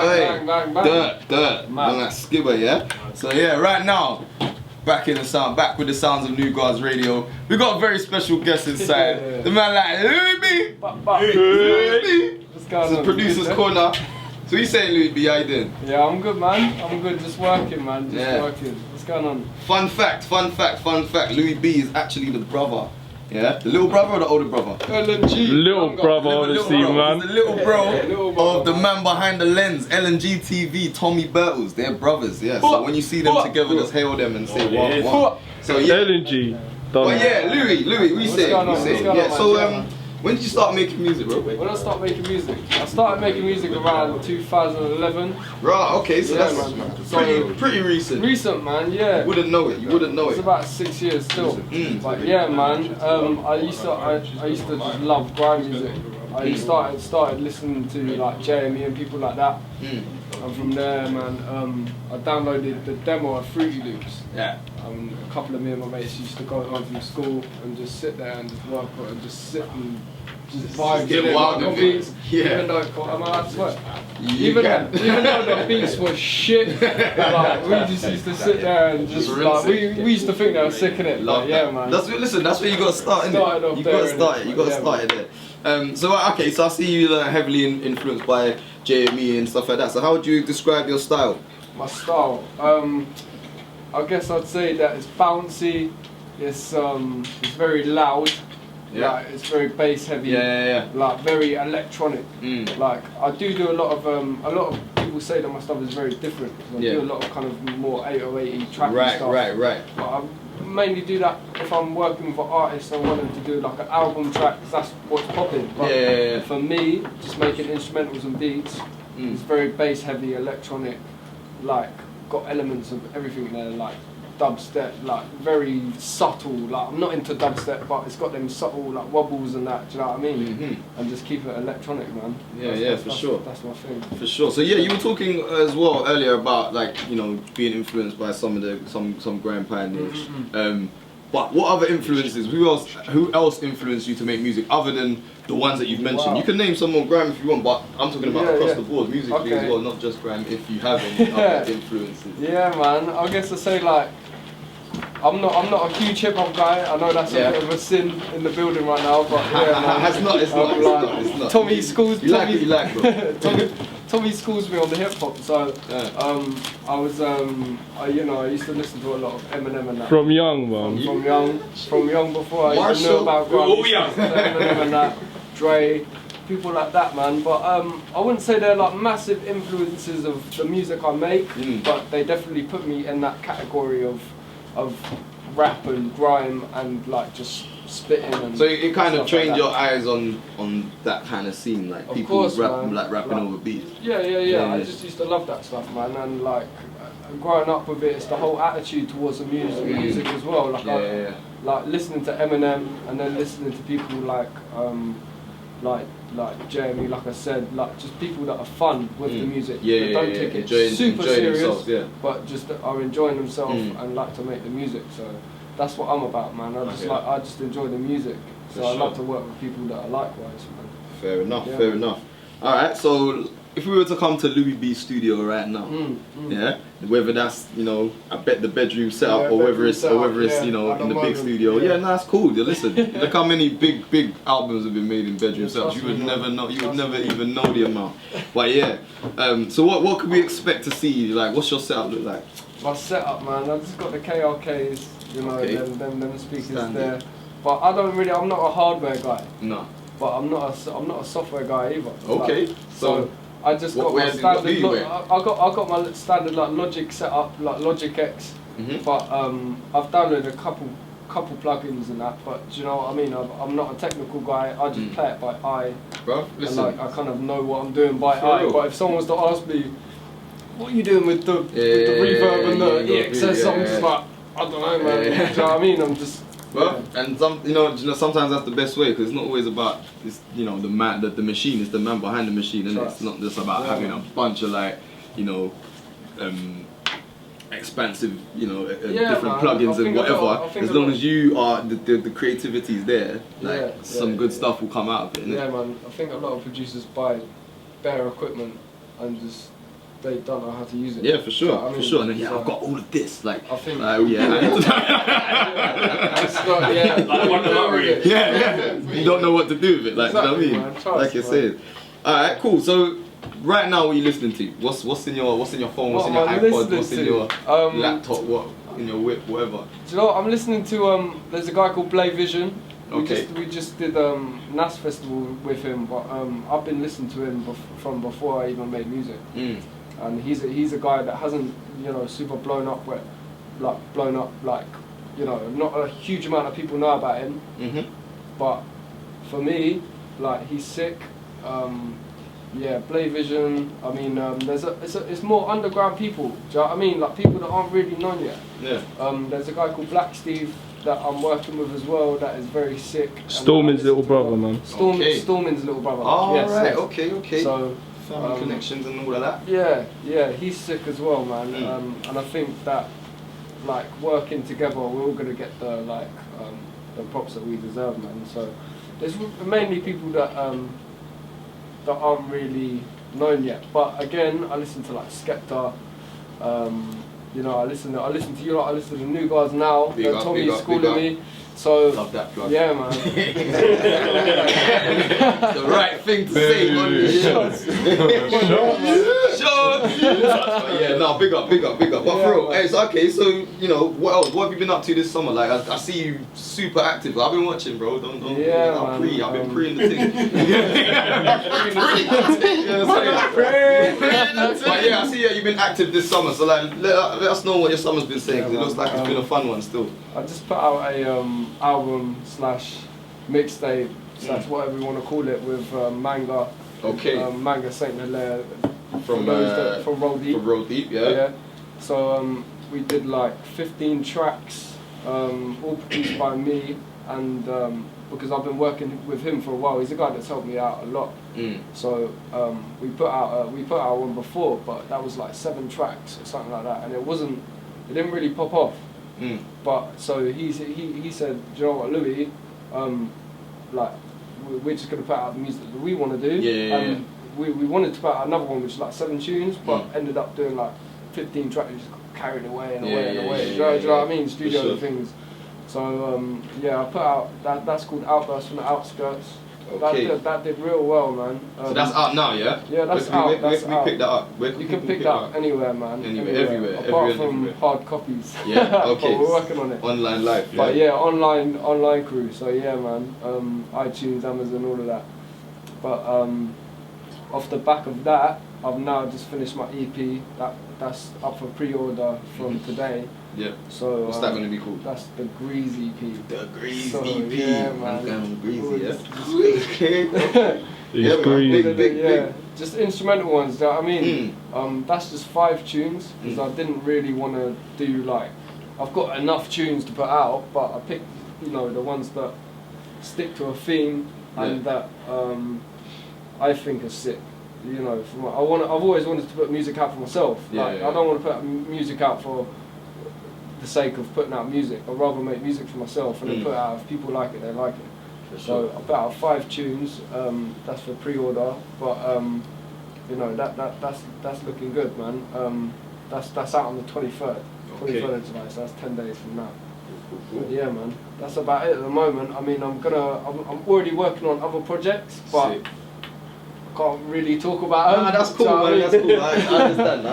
Bang, bang, bang. Dirt. On that skibber, yeah? So yeah, right now, back with the sounds of New Guardz Radio. We got a very special guest inside. The man like Lewi B. Lewi B. This is producer's corner. So what you saying, Lewi B? How you doing? Yeah, I'm good, man. I'm good. Just working, man. Just working. What's going on? Fun fact. Lewi B is actually the brother. Yeah, the little brother or the older brother? L&G. Little brother, obviously, man. He's the little bro of the man behind the lens, L&G.TV, Tommy Bertles. They're brothers, yeah. So when you see them together, just hail them and say what. So yeah. L&G. But yeah, Lewi, we say. Yeah. So when did you start making music, bro? When I started making music? I started making music around 2011. Right, okay, so that's pretty recent. Recent, man, yeah. You wouldn't know it. It's about 6 years still. But yeah, man, I used to just love grime music. I started listening to like JME and people like that. And from there, man, I downloaded the demo of Fruity Loops. Yeah. A couple of me and my mates used to go home from school and just sit there and just work on it and just sit and just vibe to the beats. Even though I swear, even though the beats were shit, like we just used to sit there and just like we used to think they were sick in it. Like, yeah, man. That's where you got to start. You got to start it there. So I see you heavily influenced by JME and stuff like that. So how would you describe your style? My style, I guess I'd say that it's bouncy. It's very loud. Yeah. Like, it's very bass heavy. Yeah. Like very electronic. Like I do a lot of people say that my stuff is very different. I do a lot of kind of more 808 tracky stuff. Right. But I mainly do that if I'm working with an artist. I want them to do like an album track because that's what's popping. But for me, just making instrumentals and beats, it's very bass heavy, electronic, like got elements of everything there, like dubstep, like very subtle. Like I'm not into dubstep, but it's got them subtle like wobbles and that. Do you know what I mean? And just keep it electronic, man. For sure. That's my thing. For sure. So yeah, you were talking as well earlier about like being influenced by some grime pioneers. But what other influences? Who else influenced you to make music other than the ones that you've mentioned? Wow. You can name some more grime if you want, but I'm talking about across the board, musically as well, not just grime. If you have any other influences. Yeah, man. I guess I say like I'm not a huge hip hop guy. I know that's a bit of a sin in the building right now, but yeah, man. It's not. Tommy schools. You like, bro. Tommy schools me on the hip hop, so I used to listen to a lot of Eminem and that. From young, man. From young before I even knew about grime. Eminem and that, Dre, people like that, man. But I wouldn't say they're like massive influences of the music I make, but they definitely put me in that category of rap and grime and like just spitting. And so it kind of trained your eyes on that kind of scene, like people rapping over beats. Yeah. I just used to love that stuff, man, and like growing up with it, it's the whole attitude towards the music as well. Like like listening to Eminem and then listening to people like JME, like I said, like just people that are fun with the music. They don't take it super serious, but just are enjoying themselves and like to make the music. So that's what I'm about, man. I just enjoy the music. So I love to work with people that are likewise, man. Fair enough. All right, so if we were to come to Lewi B's studio right now, whether that's I bet the bedroom setup or whether it's in the big studio, that's cool. Listen, look how many big albums have been made in bedroom setups. You would never know. You would never even know the amount. But yeah, so what could we expect to see? Like, what's your setup look like? My setup, man. I just got the KRKs, them speakers there. But I'm not a hardware guy. No. But I'm not a software guy either. Okay. So I just got my standard. I got my standard like Logic setup, like Logic X. But I've downloaded a couple plugins and that. But do you know what I mean? I'm not a technical guy. I just play it by eye. Bro, listen. And, like, I kind of know what I'm doing by eye. But if someone was to ask me, what are you doing with the reverb and the EXS? I'm just like, I don't know, man. Do you know what I mean? I'm just. And sometimes that's the best way, because it's not always about the machine. It's the man behind the machine, and it's not just about having a bunch of expansive different plugins and whatever. As long as you are the creativity is there, some good stuff will come out of it. Yeah, man. I think a lot of producers buy better equipment and just they don't know how to use it. Yeah, for sure, I mean, for sure. And then so I've got all of this. Like, I think. It's not, like won the lottery. Yeah. You don't know what to do with it. Like, Exactly, you know what I mean? man. Trust, Like you're man. saying. All right, cool. So right now, what are you listening to? What's in your phone? What's What in your am I iPod? listening What's in to? your laptop? What in your whip? Whatever. Do you know what? I'm listening to there's a guy called Blay Vision. Okay. We just did NAS festival with him, but I've been listening to him from before I even made music. And he's a guy that hasn't, you know, super blown up like, you know, not a huge amount of people know about him. But for me, like, he's sick. Yeah, Blay Vision. I mean, it's more underground people. Do you know what I mean? Like, people that aren't really known yet. Yeah. There's a guy called Black Steve that I'm working with as well. That is very sick. Stormin's little brother, man. Stormin's little brother. Oh, yes, right. yes. Okay. So family connections and all of that. yeah, he's sick as well, man. And I think that, like, working together, we're all gonna get the props that we deserve, man. So there's mainly people that aren't really known yet. But again, I listen to like Skepta. You know, I listen to you lot. I listen to New Guards now. Tommy's schooling me. So love that plug. Yeah, man. The right thing to say on the show. Yeah, no, big up. But for real, hey, so, okay, so you know, what else? What have you been up to this summer? Like, I see you super active. I've been watching, bro. Don't. Yeah, I've man. been pre-ing the thing. But yeah, I see you've been active this summer. So like, let us know what your summer's been saying. Cause it looks like it's been a fun one still. I just put out a album / mixtape / whatever you want to call it with Manga. Okay. Manga Saint Hilaire From Roll Deep. From Roll Deep, yeah. So we did like 15 tracks, all produced by me, and because I've been working with him for a while. He's a guy that's helped me out a lot. So we put out one before, but that was like 7 tracks or something like that, and it didn't really pop off. But so he said, do you know what, Louis, like, we're just gonna put out the music that we want to do. Yeah. We wanted to put out another one which is like 7 tunes, but ended up doing like 15 tracks. Just got carried away and away. Do you know what I mean? Studio things. So yeah, I put out that's called Outburst from the Outskirts. Okay. That did real well, man. So that's out now, yeah? Yeah, that's out. Where can we pick that up? You can pick that up anywhere, man. Everywhere. Apart from hard copies. Yeah, okay. But we're working on it. Online live, yeah. But yeah, online crew. So yeah, man. iTunes, Amazon, all of that. But off the back of that, I've now just finished my EP. That's up for pre-order from today. Yeah. So what's that going to be called? That's the Greeze EP. The Greeze So, EP. yeah, man. I'm going on Greasy, yeah. It's Greasy. Big. Just instrumental ones. Do you know what I mean? That's just 5 tunes because I didn't really want to do like. I've got enough tunes to put out, but I picked, you know, the ones that stick to a theme and that I think are sick. You know, I've always wanted to put music out for myself. I don't want to put music out for the sake of putting out music. I'd rather make music for myself and then put it out. If people like it, they like it. So I put out 5 tunes. That's for pre-order, but you know, that's looking good, man. That's out on the 23rd. 23rd of July, so that's 10 days from now. But yeah, man, that's about it at the moment. I mean, I'm already working on other projects, but can't really talk about them. Nah, that's cool, man. That's cool. I understand.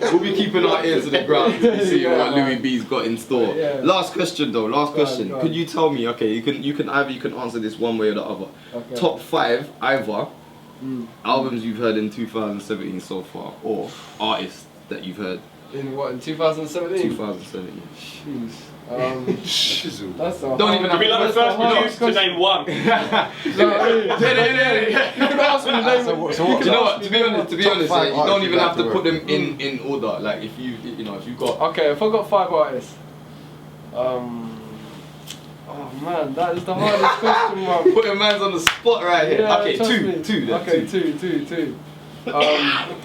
We'll be keeping our ears to the ground to see what Lewi B's got in store. Last question, though. Last question. Could you tell me? Okay, you can answer this one way or the other. Okay. Top 5 either albums you've heard in 2017 so far, or artists that you've heard. In what, in 2017? 2017. Jeez. That's don't even have to be like the first producer to name one. You can ask me the name. So what? You know what? To be honest, you don't even have to put them in order. Like if you've got. Okay, if I got 5 artists. Oh man, that is the hardest question, man. Putting man's on the spot right here. Yeah, okay, two. Okay, two.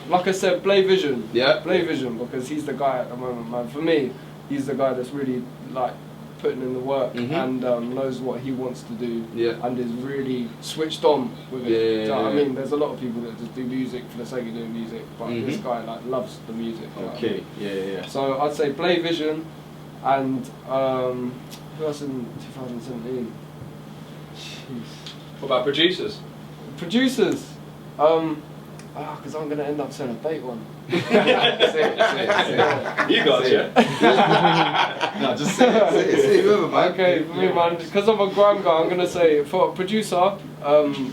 Like I said, Blay Vision. Yeah. Blay Vision, because he's the guy at the moment, man. For me, he's the guy that's really like putting in the work and knows what he wants to do and is really switched on with it. Do you know what I mean? There's a lot of people that just do music for the sake of doing music, but this guy like loves the music. You know what I mean? So I'd say Blay Vision and who else in 2017? Jeez. What about producers? Producers. Because I'm gonna end up saying a bait one. You guys, yeah? No, just say it, whoever, man. Okay, for me, man, because I'm a grime guy, I'm gonna say for a producer,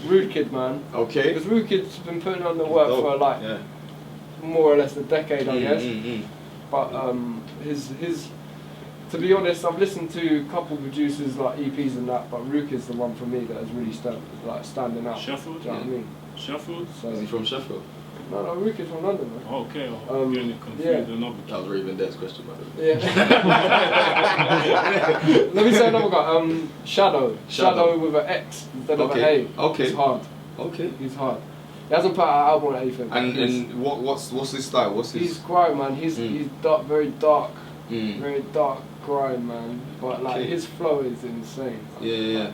Rude Kid, man. Okay. Because Rude Kid's been putting on the work for like more or less a decade, I guess. But his to be honest, I've listened to a couple producers like EPs and that, but Rude Kid's the one for me that has really standing out. Sheffield? Do you know what I mean? Sheffield? So, Is he from Sheffield? No, Rude Kid's from London, man. Oh, okay, I'm getting confused. That was Raven Dead's question, by the way. Let me say another guy. Shadow with an X instead of an A. Okay. He's hard. Okay. He's hard. He hasn't put out an album or anything. And what's his style? What's his? He's grime, man. He's dark, very dark grime, man. But like his flow is insane. Yeah.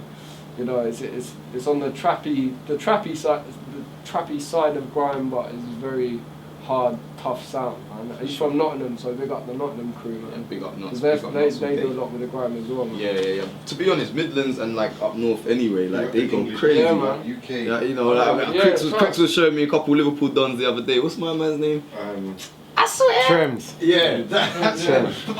You know, it's on the trappy side of grime, but it's very hard, tough sound, man. He's from Nottingham, so big up the Nottingham crew, man. Yeah, big up Notts. They do a lot with the grime as well, man. Yeah. To be honest, Midlands and like up north anyway, like they go crazy. Yeah, man. UK. Yeah, you know, like Crix was showing me a couple Liverpool dons the other day. What's my man's name? I swear. Trims. Yeah, that's Trims. Do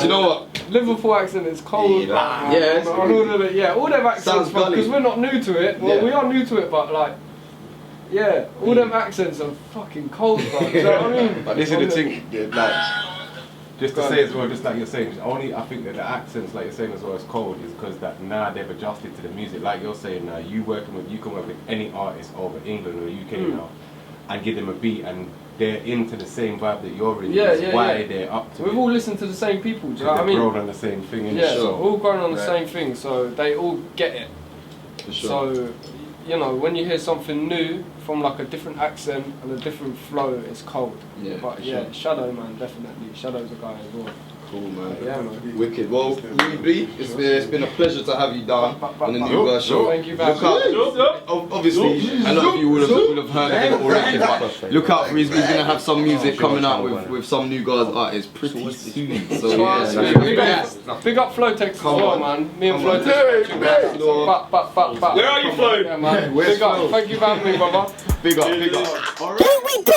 you know what? Liverpool accent is cold. Yeah, all them accents, because we're not new to it. Well, we are new to it, but like, all them accents are fucking cold, bro. Do you know what I mean? But this is the thing, like, just to say as well, just like you're saying, I think that the accents, like you're saying as well, is cold, is because that now they've adjusted to the music. Like you're saying now, you can work with any artist over England or UK now, and give them a beat, and they're into the same vibe that you're in. Why they're up to it. We've all listened to the same people, do you know what I mean? They've grown on the same thing, we're all grown on the same thing, so they all get it. For sure. So, you know, when you hear something new from like a different accent and a different flow, it's cold. Yeah, but sure. Shadow, man, definitely. Shadow's a guy as well. Cool, man. Yeah, man. Wicked. Well, Lewi B, it's been a pleasure to have you down on the new Guardz show. Thank you very much. Obviously, a lot of you will have heard of him already, but look out for he's going to have some music coming out with some new Guardz artists pretty soon. So big up Flowtex as well, man. Me and Flowtex. Where are you, Flo? Yeah, man. Big up. Thank you for having me, brother. Big up. Alright. Lewi B.